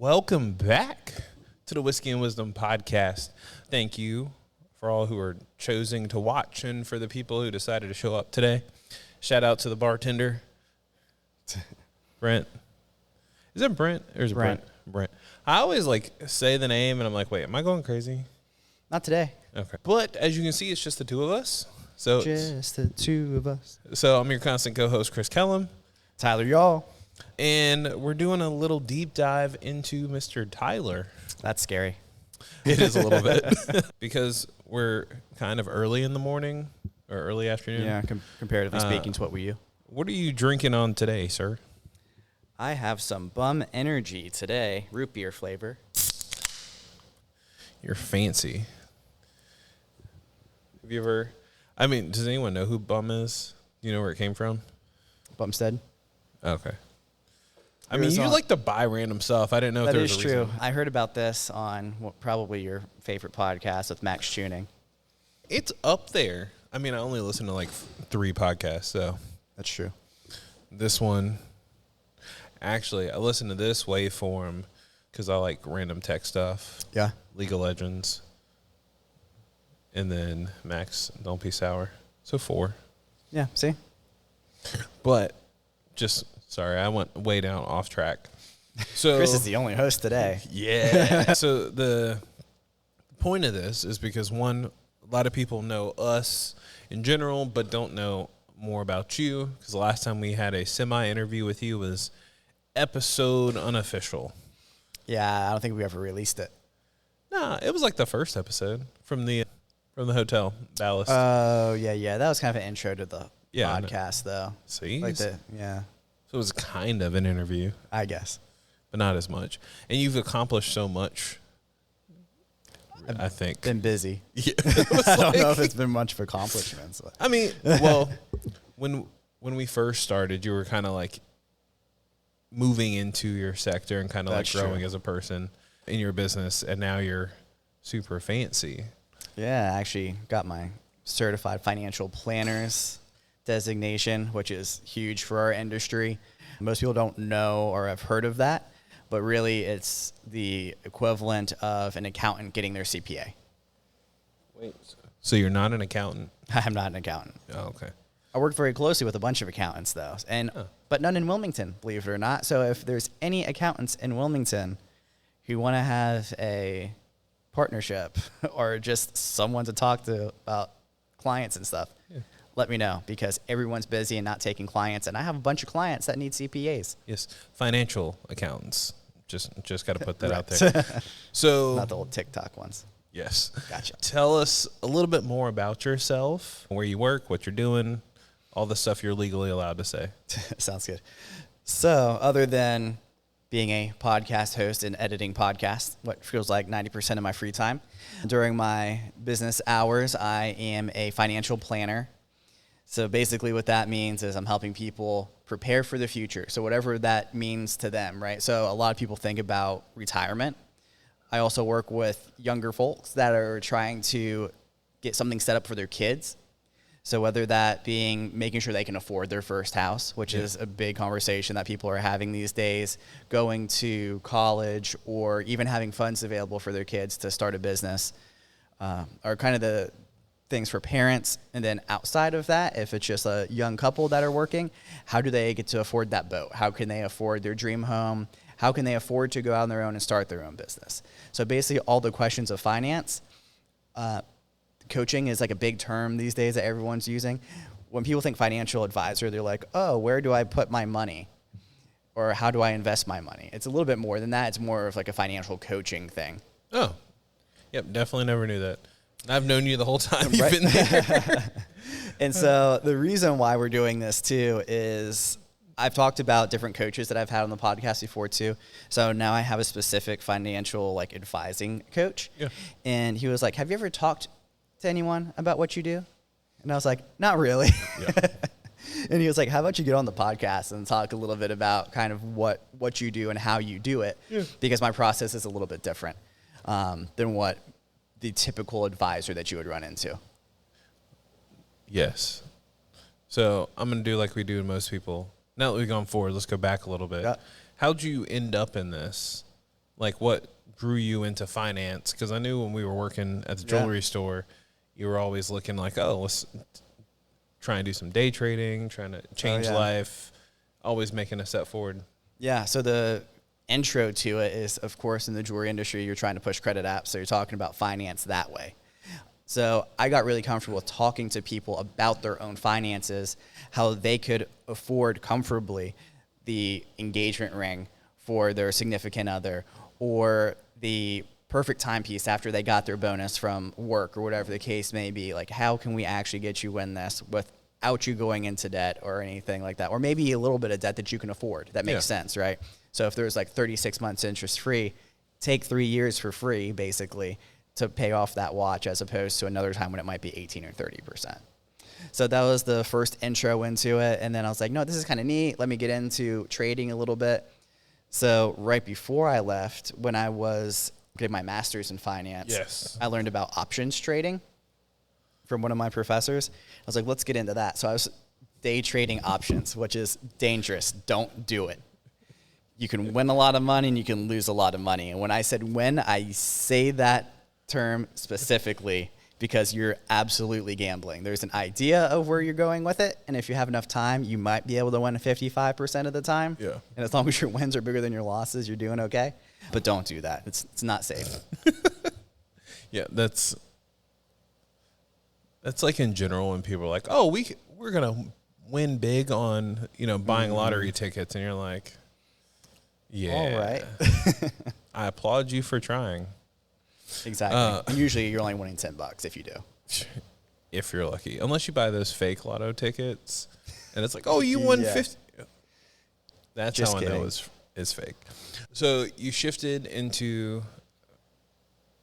Welcome back to the Whiskey and Wisdom podcast. Thank you for all who are choosing to watch and for the people who decided to show up today. Shout out to the bartender, Brent. Is it Brent or is it Brent? Brent. I always say the name and I'm like, wait, am I going crazy? Not today. Okay. But as you can see, it's just the two of us. So just the two of us. So I'm your constant co-host, Chris Kellum. Tyler, y'all. And we're doing a little deep dive into Mr. Tyler. That's scary. It is a little bit. Because we're kind of early in the morning or early afternoon. Yeah, comparatively speaking to what we do. What are you drinking on today, sir? I have some Bum Energy today, root beer flavor. You're fancy. Have you ever... does anyone know who Bum is? Do you know where it came from? Bumstead. Okay. You like to buy random stuff. I didn't know if there was a reason. That is true. I heard about this on probably your favorite podcast with Max Tuning. It's up there. I only listen to 3 podcasts, so. That's true. This one, actually, I listen to this Waveform because I like random tech stuff. Yeah. League of Legends. And then Max, Don't Be Sour. So 4. Yeah, see? But sorry, I went way down off track. So Chris is the only host today. Yeah. So the point of this is because, one, a lot of people know us in general, but don't know more about you. Because the last time we had a semi-interview with you was episode unofficial. Yeah, I don't think we ever released it. Nah, it was the first episode from the hotel, Dallas. Oh, yeah. That was kind of an intro to the podcast, though. See? Yeah. So it was kind of an interview. I guess. But not as much. And you've accomplished so much, I think. Been busy. Yeah. I don't know if it's been much of accomplishments. When we first started, you were kind of moving into your sector and kind of growing as a person in your business, and now you're super fancy. Yeah, I actually got my certified financial planners designation, which is huge for our industry. Most people don't know or have heard of that, but really it's the equivalent of an accountant getting their CPA. Wait, so you're not an accountant? I'm not an accountant. Oh, okay. I work very closely with a bunch of accountants, though, but none in Wilmington, believe it or not. So if there's any accountants in Wilmington who want to have a partnership or just someone to talk to about clients and stuff, let me know, because everyone's busy and not taking clients, and I have a bunch of clients that need CPAs. Yes, financial accountants. Just got to put that out there. So not the old TikTok ones. Yes. Gotcha. Tell us a little bit more about yourself, where you work, what you're doing, all the stuff you're legally allowed to say. Sounds good. So other than being a podcast host and editing podcasts, what feels like 90% of my free time, during my business hours, I am a financial planner. So basically what that means is I'm helping people prepare for the future. So whatever that means to them, right? So a lot of people think about retirement. I also work with younger folks that are trying to get something set up for their kids. So whether that being making sure they can afford their first house, which is a big conversation that people are having these days, going to college, or even having funds available for their kids to start a business, are kind of the things for parents. And then outside of that, if it's just a young couple that are working, how do they get to afford that boat? How can they afford their dream home? How can they afford to go out on their own and start their own business? So basically all the questions of finance. Coaching is a big term these days that everyone's using. When people think financial advisor, they're like, oh, where do I put my money? Or how do I invest my money? It's a little bit more than that. It's more of a financial coaching thing. Oh, yep, definitely never knew that. I've known you the whole time you've been there. And so the reason why we're doing this too is I've talked about different coaches that I've had on the podcast before too. So now I have a specific financial advising coach. Yeah. And he was like, have you ever talked to anyone about what you do? And I was like, not really. Yeah. And he was like, how about you get on the podcast and talk a little bit about kind of what you do and how you do it? Yeah. Because my process is a little bit different than what the typical advisor that you would run into. Yes. So I'm going to do like we do to most people. Now that we've gone forward, let's go back a little bit. Yeah. How'd you end up in this? Like, what drew you into finance? Because I knew when we were working at the jewelry store, you were always looking like, oh, let's try and do some day trading, trying to change life, always making a step forward. Yeah, so the intro to it is, of course, in the jewelry industry, you're trying to push credit apps, so you're talking about finance that way. So I got really comfortable with talking to people about their own finances, how they could afford comfortably the engagement ring for their significant other, or the perfect timepiece after they got their bonus from work, or whatever the case may be. Like, how can we actually get you in this without you going into debt or anything like that? Or maybe a little bit of debt that you can afford. That makes sense, right? So if there's like 36 months interest free, take 3 years for free, basically, to pay off that watch, as opposed to another time when it might be 18 or 30%. So that was the first intro into it. And then I was like, no, this is kind of neat. Let me get into trading a little bit. So right before I left, when I was getting my master's in finance, I learned about options trading from one of my professors. I was like, let's get into that. So I was day trading options, which is dangerous. Don't do it. You can win a lot of money and you can lose a lot of money. And when I said win, I say that term specifically because you're absolutely gambling. There's an idea of where you're going with it, and if you have enough time, you might be able to win 55% of the time. Yeah. And as long as your wins are bigger than your losses, you're doing okay. But don't do that. It's not safe. Yeah, that's like in general when people are like, "Oh, we're gonna win big on buying lottery tickets," and you're like, "Yeah, all right." I applaud you for trying. Exactly. Usually you're only winning $10 if you do. If you're lucky. Unless you buy those fake lotto tickets and it's like, oh, you won 50. That's just how I know it's fake. So you shifted into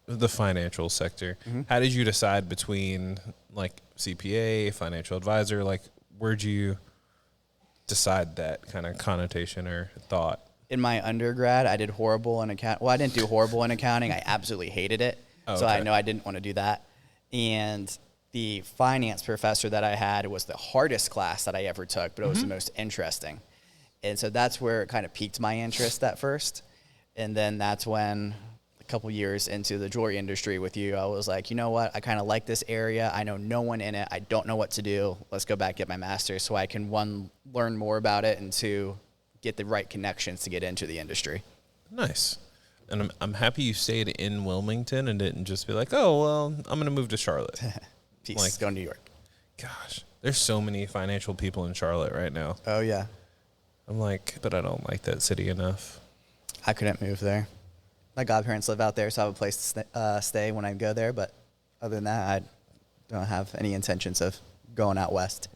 the financial sector. Mm-hmm. How did you decide between like CPA, financial advisor? Like, where'd you decide that kind of connotation or thought? In my undergrad, I did horrible in accounting. Well, I didn't do horrible in accounting. I absolutely hated it. So I know I didn't want to do that. And the finance professor that I had was the hardest class that I ever took, but it was the most interesting. And so that's where it kind of piqued my interest at first. And then that's when a couple years into the jewelry industry with you, I was like, you know what? I kind of like this area. I know no one in it. I don't know what to do. Let's go back, get my master's so I can, one, learn more about it, and two, get the right connections to get into the industry. Nice. And I'm happy you stayed in Wilmington and didn't just be like, oh, well, I'm going to move to Charlotte. Peace. Like, go to New York. Gosh, there's so many financial people in Charlotte right now. Oh, yeah. I'm like, but I don't like that city enough. I couldn't move there. My godparents live out there, so I have a place to stay when I go there. But other than that, I don't have any intentions of going out west.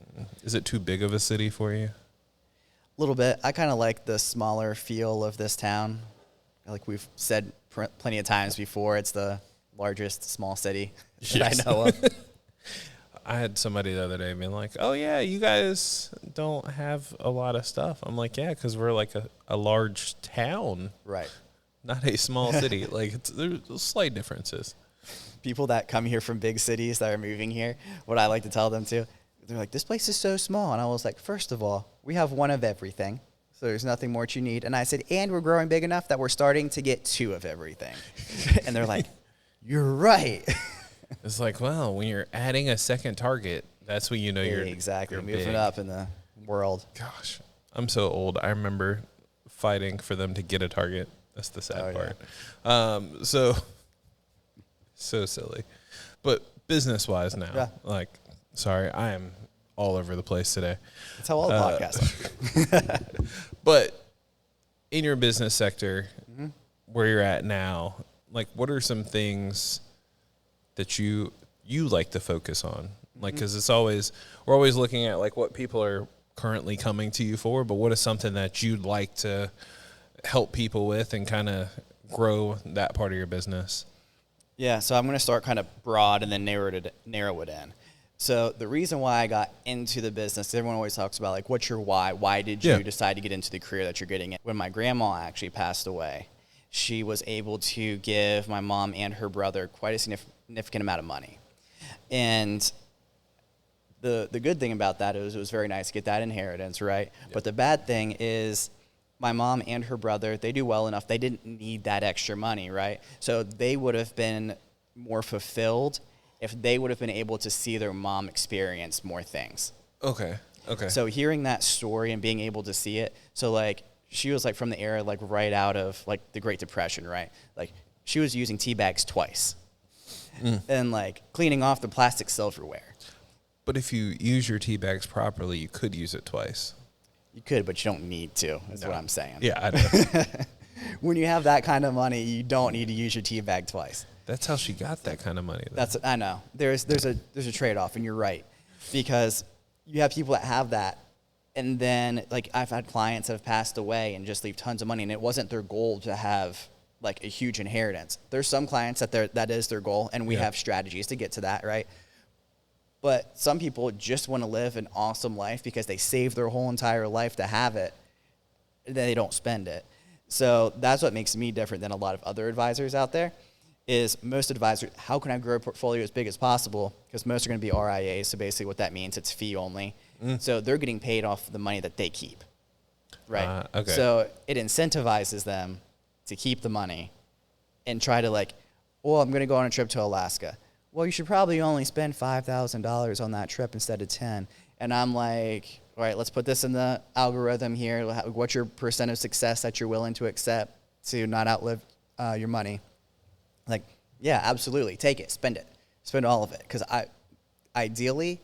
Is it too big of a city for you? A little bit. I kind of like the smaller feel of this town. Like we've said plenty of times before, it's the largest small city that I know of. I had somebody the other day being like, oh, yeah, you guys don't have a lot of stuff. I'm like, yeah, because we're like a large town. Right. Not a small city. Like, there's slight differences. People that come here from big cities that are moving here, what I like to tell them too, they're like, this place is so small. And I was like, first of all, we have one of everything. So there's nothing more you need. And I said, and we're growing big enough that we're starting to get two of everything. And they're like, you're right. It's like, well, when you're adding a second Target, that's when you know you're exactly you're moving big. up in the world. Gosh, I'm so old. I remember fighting for them to get a Target. That's the sad part. Yeah. So silly. But business-wise now, like, sorry, I am all over the place today. That's how all the podcasts are. But in your business sector, where you're at now, like, what are some things that you like to focus on? Like, because we're always looking at like what people are currently coming to you for, but what is something that you'd like to help people with and kind of grow that part of your business? Yeah, so I'm going to start kind of broad and then narrow it in. So the reason why I got into the business, everyone always talks about like, what's your why? Why did you decide to get into the career that you're getting in? When my grandma actually passed away, she was able to give my mom and her brother quite a significant amount of money. And the good thing about that is it was very nice to get that inheritance, right? Yep. But the bad thing is my mom and her brother, they do well enough. They didn't need that extra money, right? So they would have been more fulfilled if they would have been able to see their mom experience more things. Okay. So hearing that story and being able to see it, so like she was like from the era like right out of like the Great Depression, right? Like she was using tea bags twice and like cleaning off the plastic silverware. But if you use your tea bags properly, you could use it twice. You could, but you don't need to, is what I'm saying. Yeah, I know. When you have that kind of money, you don't need to use your tea bag twice. That's how she got that kind of money, though. I know. There's a trade-off, and you're right. Because you have people that have that, and then, like, I've had clients that have passed away and just leave tons of money, and it wasn't their goal to have, like, a huge inheritance. There's some clients that is their goal, and we have strategies to get to that, right? But some people just want to live an awesome life because they saved their whole entire life to have it, and then they don't spend it. So that's what makes me different than a lot of other advisors out there, is most advisors, how can I grow a portfolio as big as possible? Because most are going to be RIAs, so basically what that means, it's fee only. So they're getting paid off the money that they keep, right? Okay. So it incentivizes them to keep the money and try to like, well, I'm going to go on a trip to Alaska. Well, you should probably only spend $5,000 on that trip instead of 10. And I'm like, all right, let's put this in the algorithm here. What's your percent of success that you're willing to accept to not outlive your money? Like, yeah, absolutely. Take it. Spend it. Spend all of it. Because ideally,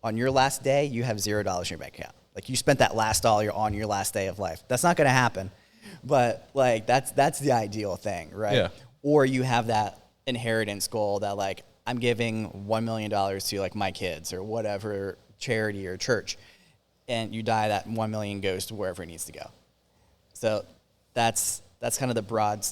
on your last day, you have $0 in your bank account. Like, you spent that last dollar on your last day of life. That's not going to happen. But, like, that's the ideal thing, right? Yeah. Or you have that inheritance goal that, like, I'm giving $1 million to, like, my kids or whatever charity or church. And you die, that $1 million goes to wherever it needs to go. So that's kind of the broad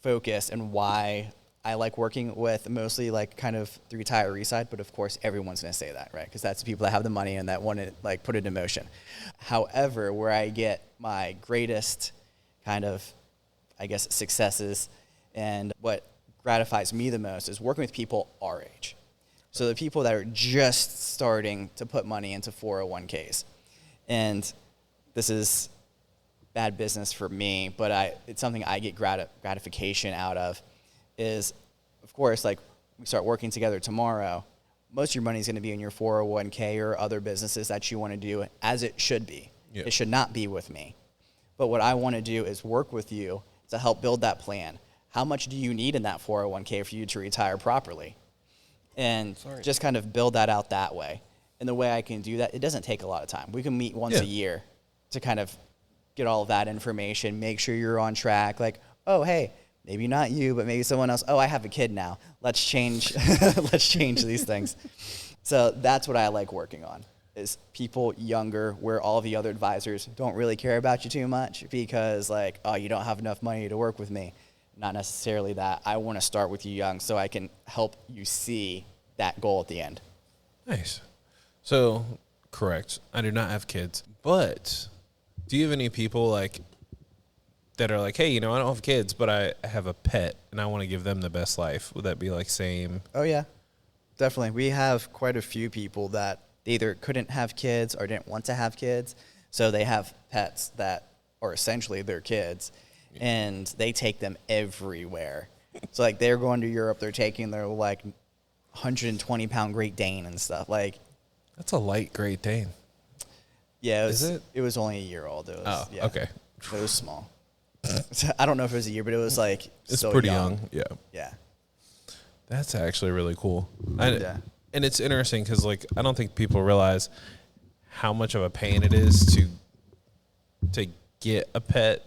focus and why I like working with mostly like kind of the retiree side, but of course everyone's going to say that, right? Because that's the people that have the money and that want to like put it in motion. However, where I get my greatest kind of, I guess, successes and what gratifies me the most is working with people our age. So the people that are just starting to put money into 401ks. And this is bad business for me, but it's something I get gratification out of is, of course, like we start working together tomorrow, most of your money is going to be in your 401k or other businesses that you want to do as it should be. Yeah. It should not be with me. But what I want to do is work with you to help build that plan. How much do you need in that 401k for you to retire properly? And just kind of build that out that way. And the way I can do that, it doesn't take a lot of time. We can meet once a year to kind of get all of that information, make sure you're on track. Like, oh, hey, maybe not you, but maybe someone else. Oh, I have a kid now. Let's change these things. So that's what I like working on, is people younger where all the other advisors don't really care about you too much because, like, oh, you don't have enough money to work with me. Not necessarily that. I want to start with you young so I can help you see that goal at the end. Nice. So, correct. I do not have kids, but do you have any people like that are like, hey, I don't have kids, but I have a pet and I want to give them the best life? Would that be like same? Oh, yeah, definitely. We have quite a few people that they either couldn't have kids or didn't want to have kids. So they have pets that are essentially their kids. And they take them everywhere. So, like, they're going to Europe. They're taking their, like, 120-pound Great Dane and stuff. Like, that's a light Great Dane. Yeah. Is it? It was only a year old. It was, okay. It was small. I don't know if it was a year, but it was, like, it's so pretty young. Yeah. Yeah. That's actually really cool. Yeah. And it's interesting because, like, I don't think people realize how much of a pain it is to get a pet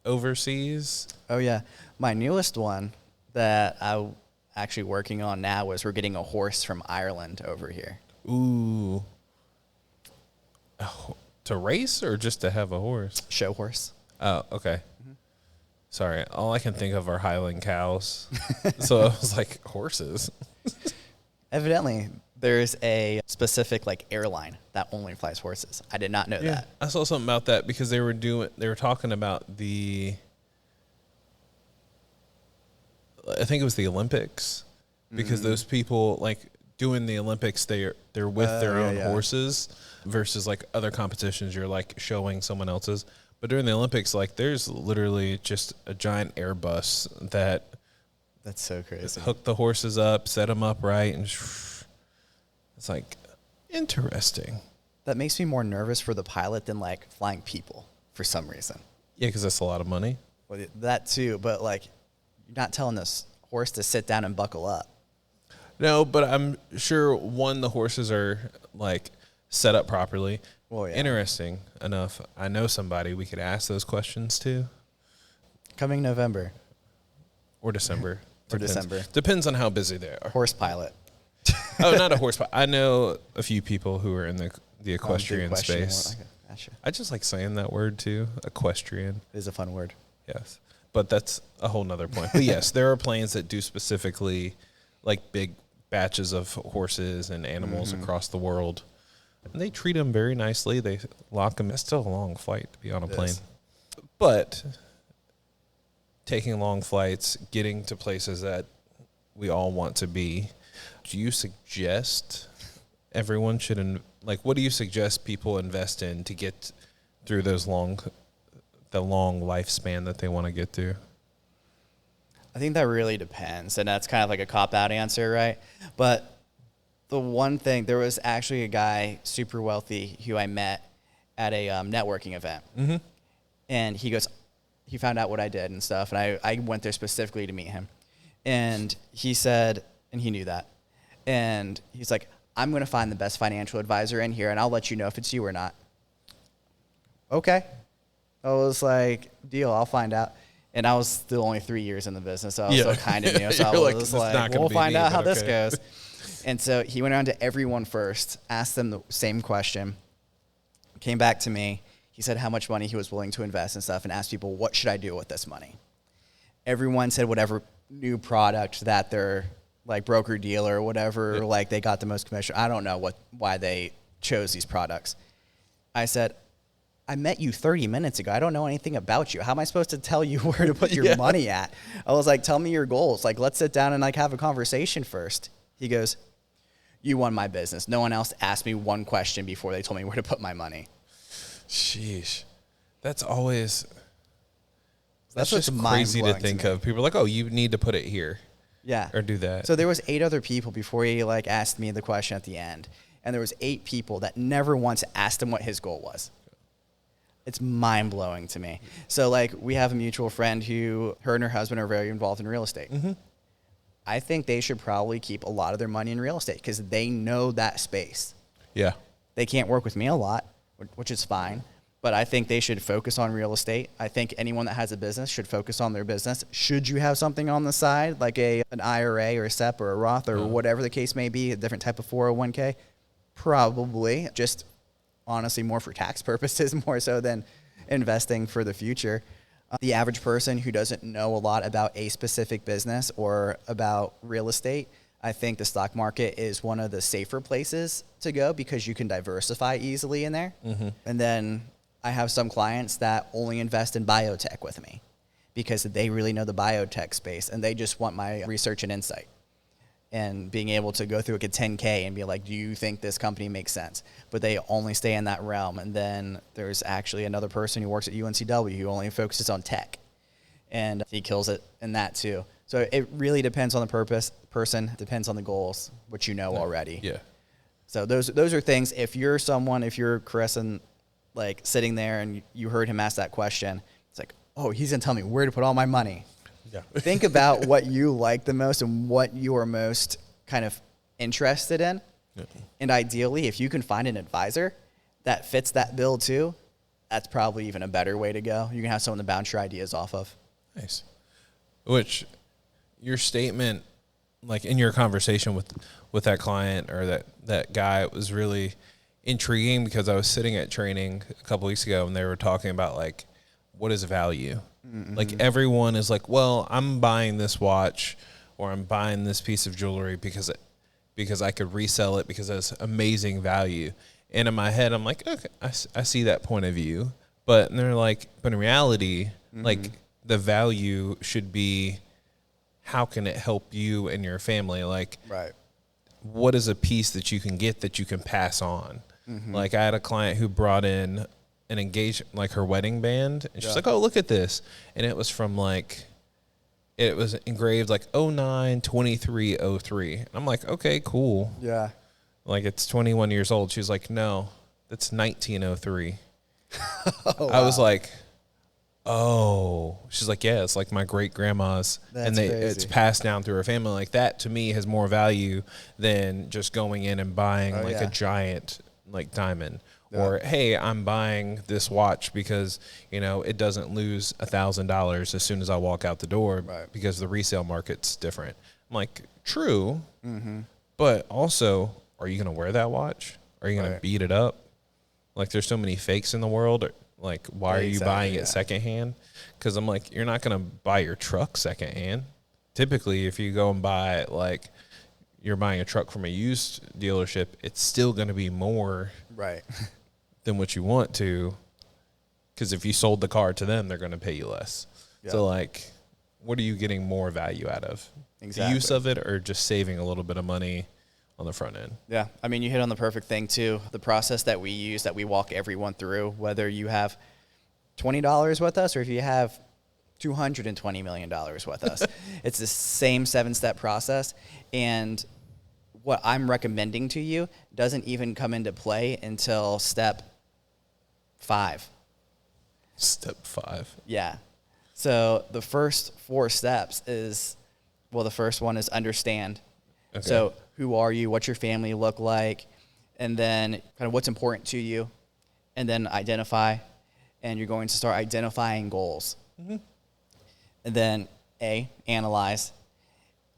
overseas. Oh, yeah. My newest one that I'm actually working on now is we're getting a horse from Ireland over here. Ooh. To race or just to have a horse? Show horse. Oh, okay. Mm-hmm. Sorry. All I can think of are Highland cows. So I was like, horses. Evidently, there's a specific like airline that only flies horses. I did not know that. I saw something about that because they were talking about I think it was the Olympics, because those people like doing the Olympics, they're with their own horses versus like other competitions you're like showing someone else's. But during the Olympics, like, there's literally just a giant Airbus that That's so crazy. hook the horses up, set them up right, and it's like interesting. That makes me more nervous for the pilot than like flying people for some reason. Yeah, because that's a lot of money. Well, that too, but like you're not telling this horse to sit down and buckle up. No, but I'm sure the horses are like set up properly. Well, yeah. Interesting enough, I know somebody we could ask those questions to. Coming November Or December. or December. Depends on how busy they are. Horse pilot. Oh, not a horse pilot. I know a few people who are in the equestrian space. Okay, gotcha. I just like saying that word too, equestrian. It is a fun word. Yes. But that's a whole nother point. But yes, there are planes that do specifically like big batches of horses and animals across the world. And they treat them very nicely. They lock them. It's still a long flight to be on a plane. But taking long flights, getting to places that we all want to be, do you suggest everyone should, what do you suggest people invest in to get through the long lifespan that they want to get through? I think that really depends, and that's kind of like a cop-out answer, right? But the one thing, there was actually a guy, super wealthy, who I met at a networking event. Mm-hmm. And he found out what I did and stuff, and I went there specifically to meet him. And he said, and he knew that, and he's like, I'm going to find the best financial advisor in here, and I'll let you know if it's you or not. Okay. I was like, deal, I'll find out. And I was still only 3 years in the business, so I was still kind of new. So I was like, we'll find out how this goes. And so he went around to everyone first, asked them the same question, came back to me. He said how much money he was willing to invest and stuff, and asked people, what should I do with this money? Everyone said whatever new product that their like broker dealer or whatever, like they got the most commission. I don't know why they chose these products. I said, I met you 30 minutes ago. I don't know anything about you. How am I supposed to tell you where to put your money at? I was like, tell me your goals. Like, let's sit down and like have a conversation first. He goes, you won my business. No one else asked me one question before they told me where to put my money. Sheesh. That's always, that's what's just crazy to think of. People are like, oh, you need to put it here. Yeah. Or do that. So there was 8 other people before he like asked me the question at the end. And there was 8 people that never once asked him what his goal was. It's mind-blowing to me. So, like, we have a mutual friend who, her and her husband are very involved in real estate. Mm-hmm. I think they should probably keep a lot of their money in real estate because they know that space. Yeah. They can't work with me a lot, which is fine. But I think they should focus on real estate. I think anyone that has a business should focus on their business. Should you have something on the side, like an IRA or a SEP or a Roth or whatever the case may be, a different type of 401k? Probably. Just honestly more for tax purposes more so than investing for the future. The average person who doesn't know a lot about a specific business or about real estate, I think the stock market is one of the safer places to go because you can diversify easily in there. Mm-hmm. And then I have some clients that only invest in biotech with me because they really know the biotech space and they just want my research and insight. And being able to go through like a 10K and be like, do you think this company makes sense? But they only stay in that realm. And then there's actually another person who works at UNCW who only focuses on tech. And he kills it in that too. So it really depends on the person, depends on the goals, which you know already. Yeah. So those are things, if you're Chris and like sitting there and you heard him ask that question, it's like, oh, he's going to tell me where to put all my money. Yeah. Think about what you like the most and what you are most kind of interested in. Yeah. And ideally, if you can find an advisor that fits that bill too, that's probably even a better way to go. You can have someone to bounce your ideas off of. Nice. Which your statement, like in your conversation with that client or that guy, was really intriguing because I was sitting at training a couple weeks ago and they were talking about like, what is value? Mm-hmm. Like everyone is like, well, I'm buying this watch or I'm buying this piece of jewelry because I could resell it because it's amazing value. And in my head, I'm like, okay, I see that point of view. But they're like, but in reality, like the value should be, how can it help you and your family? Like, right. What is a piece that you can get that you can pass on? Mm-hmm. Like I had a client who brought in an engagement, like her wedding band, and she's Yeah. like, "Oh, look at this," and it was from like, it was engraved like 09/23/03. And I'm like, okay, cool. Yeah. Like it's 21 years old. She's like, no, that's 1903. Oh, I was wow. like, oh. She's like, yeah, it's like my great grandma's, and That's it's crazy. passed down through her family. Like that to me has more value than just going in and buying like yeah. a giant like diamond. Yeah. Or hey, I'm buying this watch because it doesn't lose $1,000 as soon as I walk out the door, Right. because the resale market's different. I'm like, true, but also, are you gonna wear that watch? Are you gonna Right. beat it up? Like, there's so many fakes in the world. Like, why are you Exactly, buying yeah. it secondhand? Because I'm like, you're not gonna buy your truck secondhand. Typically, if you go and buy like you're buying a truck from a used dealership, it's still gonna be more Right. than what you want to, because if you sold the car to them, they're going to pay you less. Yeah. So like, what are you getting more value out of? Exactly. The use of it, or just saving a little bit of money on the front end? Yeah. I mean, you hit on the perfect thing too. The process that we use, that we walk everyone through, whether you have $20 with us or if you have $220 million with us, it's the same 7-step process. And what I'm recommending to you doesn't even come into play until step 5. Step 5. Yeah. So the first 4 steps is, well, the first one is understand. Okay. So who are you? What's your family look like? And then kind of what's important to you. And then identify. And you're going to start identifying goals. Mm-hmm. And then analyze.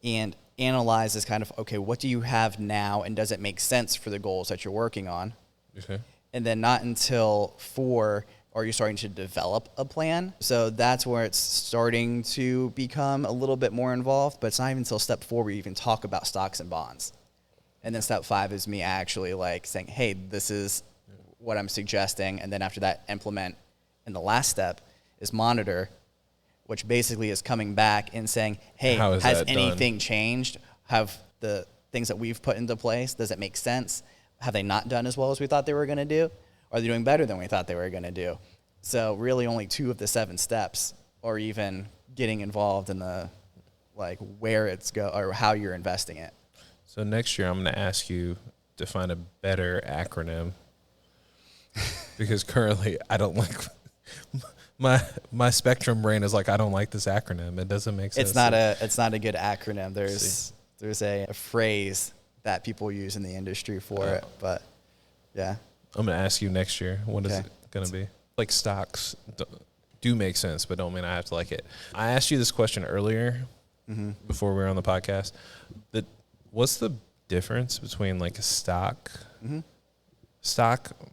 And analyze is kind of, okay, what do you have now? And does it make sense for the goals that you're working on? Okay. And then not until 4 are you starting to develop a plan. So that's where it's starting to become a little bit more involved, but it's not even until step 4 where you even talk about stocks and bonds. And then step 5 is me actually like saying, hey, this is what I'm suggesting. And then after that, implement. And the last step is monitor, which basically is coming back and saying, hey, How is has that done? anything changed? Have the things that we've put into place, does it make sense? Have they not done as well as we thought they were going to do? Are they doing better than we thought they were going to do? So really only 2 of the 7 steps are even getting involved in the, like, where it's or how you're investing it. So next year, I'm going to ask you to find a better acronym, because currently I don't like my Spectrum brain is like, I don't like this acronym. It doesn't make sense. It's not a good acronym. There's a phrase that people use in the industry for it, but yeah. I'm going to ask you next year, what is Okay. it going to be? Like, stocks do make sense, but don't mean I have to like it. I asked you this question earlier before we were on the podcast. What's the difference between like a stock,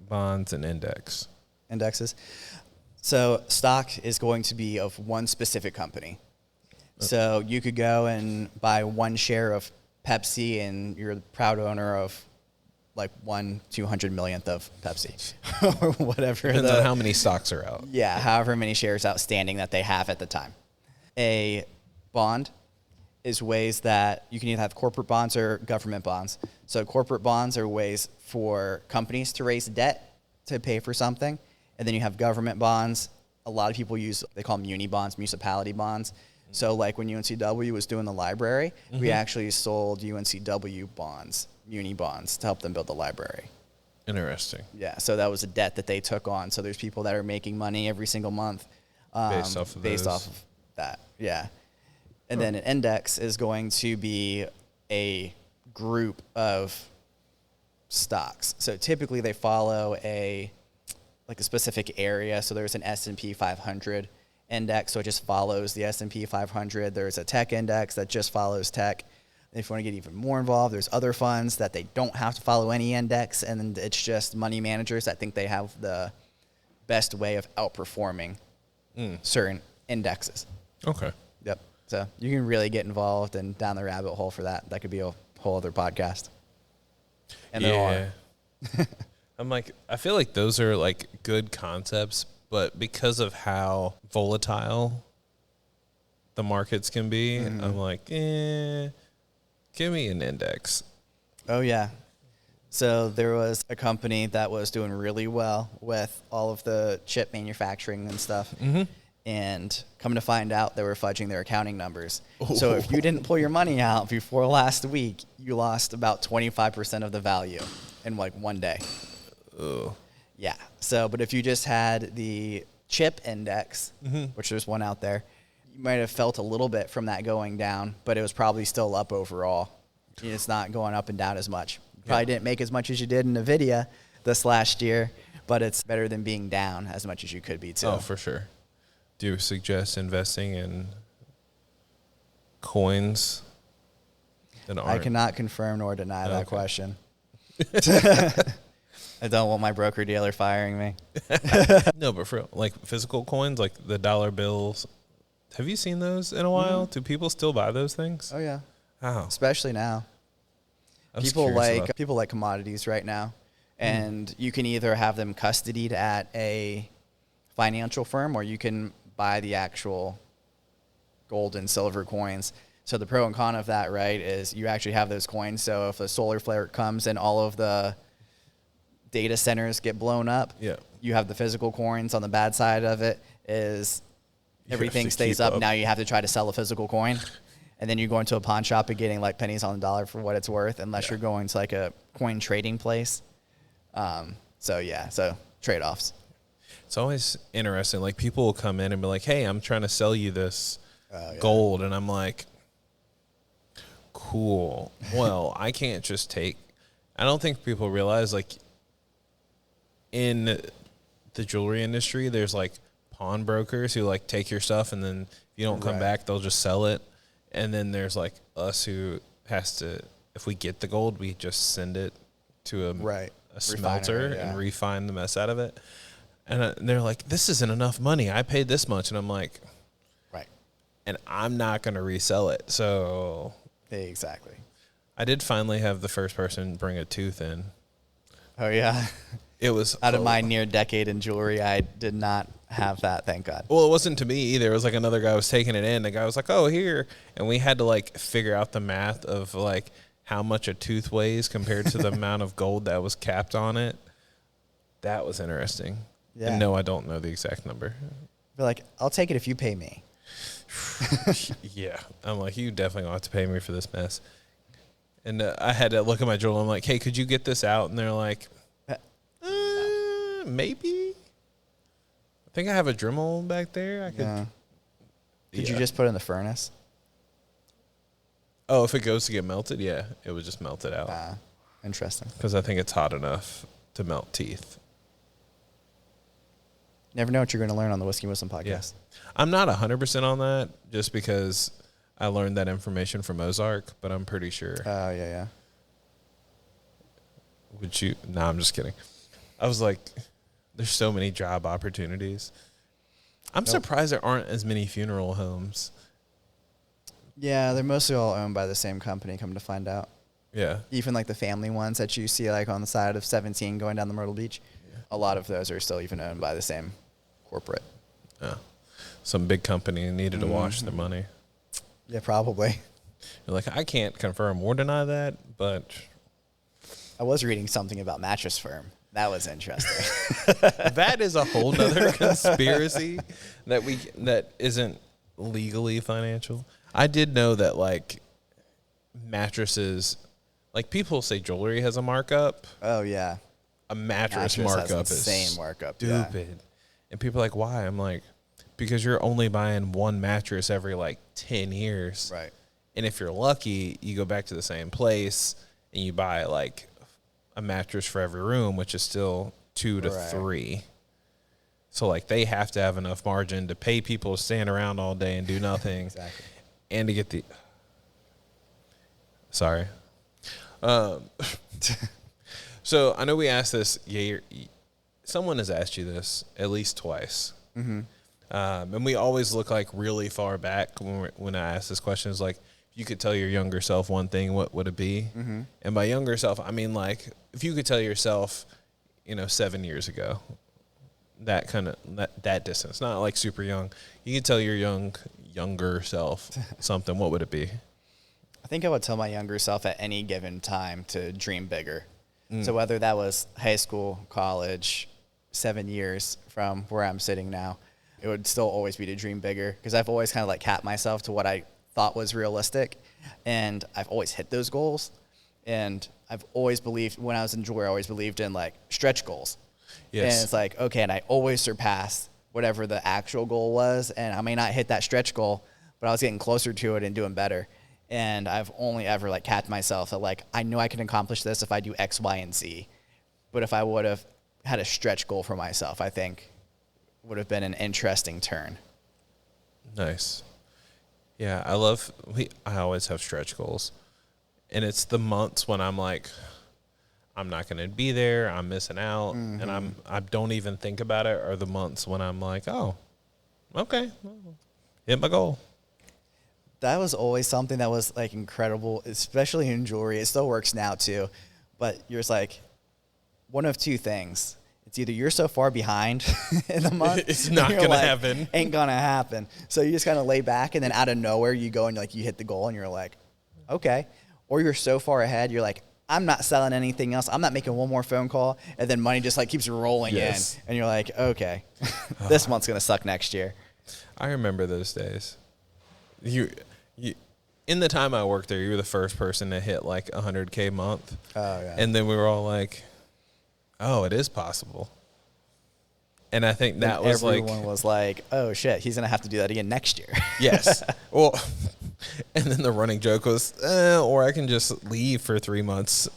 bonds, and index? Indexes. So stock is going to be of one specific company. So you could go and buy 1 share of Pepsi, and you're the proud owner of like 1/200 millionth of Pepsi or whatever. Depends on how many stocks are out. Yeah, however many shares outstanding that they have at the time. A bond is ways that you can either have corporate bonds or government bonds. So corporate bonds are ways for companies to raise debt to pay for something. And then you have government bonds. A lot of people they call them muni bonds, municipality bonds. So like when UNCW was doing the library, we actually sold UNCW bonds, muni bonds, to help them build the library. Interesting. Yeah, so that was a debt that they took on. So there's people that are making money every single month Based off of that. Yeah. And then an index is going to be a group of stocks. So typically they follow a specific area. So there's an S&P 500 index, so it just follows the S&P 500. There's a tech index that just follows tech. And if you want to get even more involved, there's other funds that they don't have to follow any index, and it's just money managers that think they have the best way of outperforming certain indexes. Okay. Yep. So you can really get involved and down the rabbit hole for that. That could be a whole other podcast. And there are. I'm like, I feel like those are like good concepts, but because of how volatile the markets can be, I'm like, give me an index. Oh, yeah. So there was a company that was doing really well with all of the chip manufacturing and stuff. Mm-hmm. And come to find out, they were fudging their accounting numbers. So if you didn't pull your money out before last week, you lost about 25% of the value in like one day. Oh. Yeah. So, but if you just had the chip index, which there's one out there, you might have felt a little bit from that going down, but it was probably still up overall. It's not going up and down as much. You probably didn't make as much as you did in NVIDIA this last year, but it's better than being down as much as you could be too. Oh, for sure. Do you suggest investing in coins that aren't? I cannot confirm nor deny that question. I don't want my broker-dealer firing me. No, but for real, like physical coins, like the dollar bills. Have you seen those in a while? Do people still buy those things? Oh, yeah. How? Especially now. People like commodities right now. And you can either have them custodied at a financial firm or you can buy the actual gold and silver coins. So the pro and con of that, right, is you actually have those coins. So if a solar flare comes and all of the data centers get blown up, you have the physical coins. On the bad side of it is everything stays up. Now you have to try to sell a physical coin. And then you go into a pawn shop and getting like pennies on the dollar for what it's worth, unless you're going to like a coin trading place. So trade-offs. It's always interesting. Like people will come in and be like, "Hey, I'm trying to sell you this gold," and I'm like, "Cool. Well, I can't just take." I don't think people realize like in the jewelry industry, there's like pawnbrokers who like take your stuff and then if you don't come back, they'll just sell it. And then there's like us who has to, if we get the gold, we just send it to a smelter and refine the mess out of it. And they're like, "This isn't enough money. I paid this much." And I'm like, right. And I'm not going to resell it. So exactly. I did finally have the first person bring a tooth in. Oh, yeah. It was out of my near decade in jewelry. I did not have that, thank God. Well, it wasn't to me either. It was like another guy was taking it in. The guy was like, "Oh, here." And we had to like figure out the math of like how much a tooth weighs compared to the amount of gold that was capped on it. That was interesting. Yeah. And no, I don't know the exact number. Be like, "I'll take it if you pay me." Yeah. I'm like, "You definitely don't have to pay me for this mess." And I had to look at my jeweler. I'm like, "Hey, could you get this out?" And they're like, maybe. I think I have a Dremel back there. I could. Yeah. Could you just put it in the furnace? Oh, if it goes to get melted, yeah, it would just melt it out. Interesting. Because I think it's hot enough to melt teeth. Never know what you're going to learn on the Whiskey Wisdom podcast. Yeah. I'm not 100% on that just because I learned that information from Ozark, but I'm pretty sure. Oh, yeah. Would you? No, I'm just kidding. I was like, there's so many job opportunities. I'm surprised there aren't as many funeral homes. Yeah, they're mostly all owned by the same company, come to find out. Yeah. Even like the family ones that you see like on the side of 17 going down the Myrtle Beach, a lot of those are still even owned by the same corporate. Yeah. Some big company needed to wash their money. Yeah, probably. You're like, I can't confirm or deny that, but I was reading something about Mattress Firm. That was interesting. That is a whole nother conspiracy that isn't legally financial. I did know that like mattresses, like people say jewelry has a markup. Oh yeah. A mattress markup is insane markup. Stupid. Yeah. And people are like, why? I'm like, because you're only buying one mattress every like 10 years. Right. And if you're lucky, you go back to the same place and you buy like a mattress for every room, which is still 2 to 3. So like they have to have enough margin to pay people to stand around all day and do nothing. Exactly. And to get the so I know we asked this. Yeah, someone has asked you this at least twice. Mm-hmm. And we always look like really far back when I ask this question. Is like, if you could tell your younger self one thing, what would it be? Mm-hmm. And by younger self, I mean like if you could tell yourself, 7 years ago, that kind of that distance, not like super young. You could tell your younger self something. What would it be? I think I would tell my younger self at any given time to dream bigger. So whether that was high school, college, 7 years from where I'm sitting now, it would still always be to dream bigger, because I've always kind of like capped myself to what I thought was realistic, and I've always hit those goals. And I've always believed, when I was in jewelry, I always believed in like stretch goals. Yes. And it's like, okay, and I always surpassed whatever the actual goal was, and I may not hit that stretch goal, but I was getting closer to it and doing better. And I've only ever like capped myself that like, I know I can accomplish this if I do X, Y, and Z. But if I would have had a stretch goal for myself, I think would have been an interesting turn. Nice. Yeah, I always have stretch goals. And it's the months when I'm like, I'm not going to be there, I'm missing out, and I don't even think about it, or the months when I'm like, oh, okay, hit my goal. That was always something that was like incredible, especially in jewelry. It still works now too, but you're just like, one of two things. It's either you're so far behind in the month, it's not going to happen. Ain't going to happen. So you just kind of lay back, and then out of nowhere you go and like you hit the goal, and you're like, okay. Or you're so far ahead, you're like, I'm not selling anything else. I'm not making one more phone call. And then money just like keeps rolling in. And you're like, okay, this month's going to suck next year. I remember those days. You, in the time I worked there, you were the first person to hit like 100K a month. Oh, yeah. And then we were all like, oh, it is possible. And I think that was everyone was like, oh shit, he's going to have to do that again next year. Yes. Well, and then the running joke was, or I can just leave for 3 months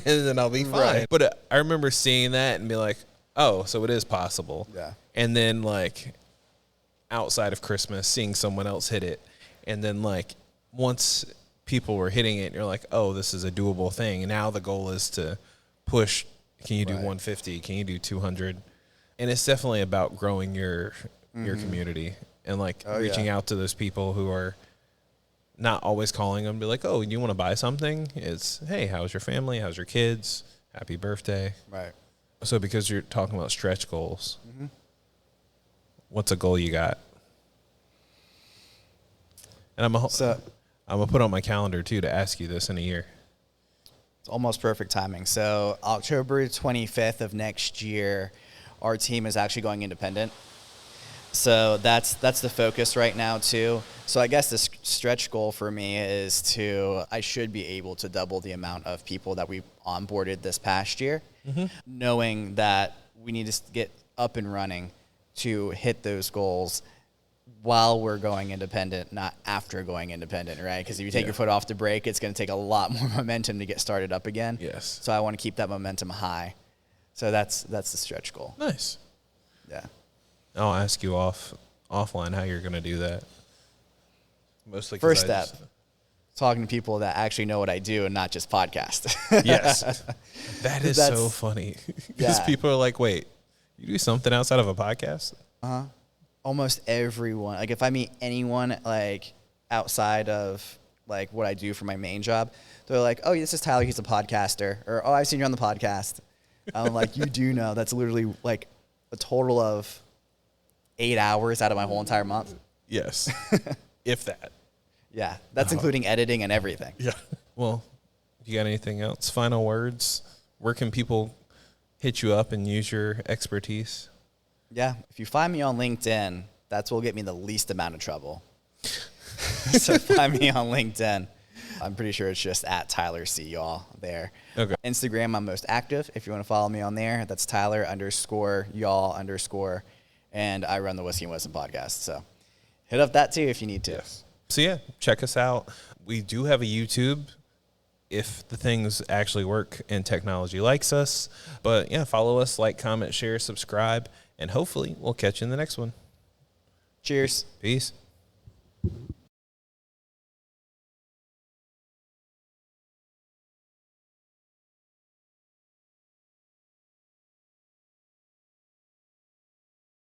and then I'll be fine. Right. But I remember seeing that and be like, oh, so it is possible. Yeah. And then like outside of Christmas, seeing someone else hit it. And then like once people were hitting it, you're like, oh, this is a doable thing. And now the goal is to push. Can you do 150? Can you do 200? And it's definitely about growing your community and like reaching out to those people who are not always calling them, be like, oh, you want to buy something? It's, hey, how's your family? How's your kids? Happy birthday. Right. So because you're talking about stretch goals, what's a goal you got? And I'm going to put on my calendar, too, to ask you this in a year. It's almost perfect timing. So October 25th of next year, our team is actually going independent. So that's the focus right now too. So I guess the stretch goal for me is I should be able to double the amount of people that we onboarded this past year, knowing that we need to get up and running to hit those goals while we're going independent, not after going independent, right? Because if you take your foot off the brake, it's going to take a lot more momentum to get started up again. Yes. So I want to keep that momentum high. So that's the stretch goal. Nice. Yeah. I'll ask you offline how you're going to do that. Mostly first step, talking to people that actually know what I do and not just podcast. Yes. That is so funny. Because people are like, wait, you do something outside of a podcast? Uh-huh. Almost everyone. Like if I meet anyone like outside of like what I do for my main job, they're like, oh, this is Tyler. He's a podcaster. Or, oh, I've seen you on the podcast. I'm like, you do know that's literally like a total of 8 hours out of my whole entire month. Yes. If that. Yeah. That's including editing and everything. Yeah. Well, you got anything else? Final words? Where can people hit you up and use your expertise? Yeah. If you find me on LinkedIn, that's what will get me the least amount of trouble. So find me on LinkedIn. I'm pretty sure it's just at Tyler C. Y'all there. Okay. Instagram, I'm most active. If you want to follow me on there, that's Tyler_y'all_. And I run the Whiskey and Wisdom podcast. So hit up that too if you need to. Yes. So yeah, check us out. We do have a YouTube if the things actually work and technology likes us. But yeah, follow us, like, comment, share, subscribe, and hopefully we'll catch you in the next one. Cheers. Peace.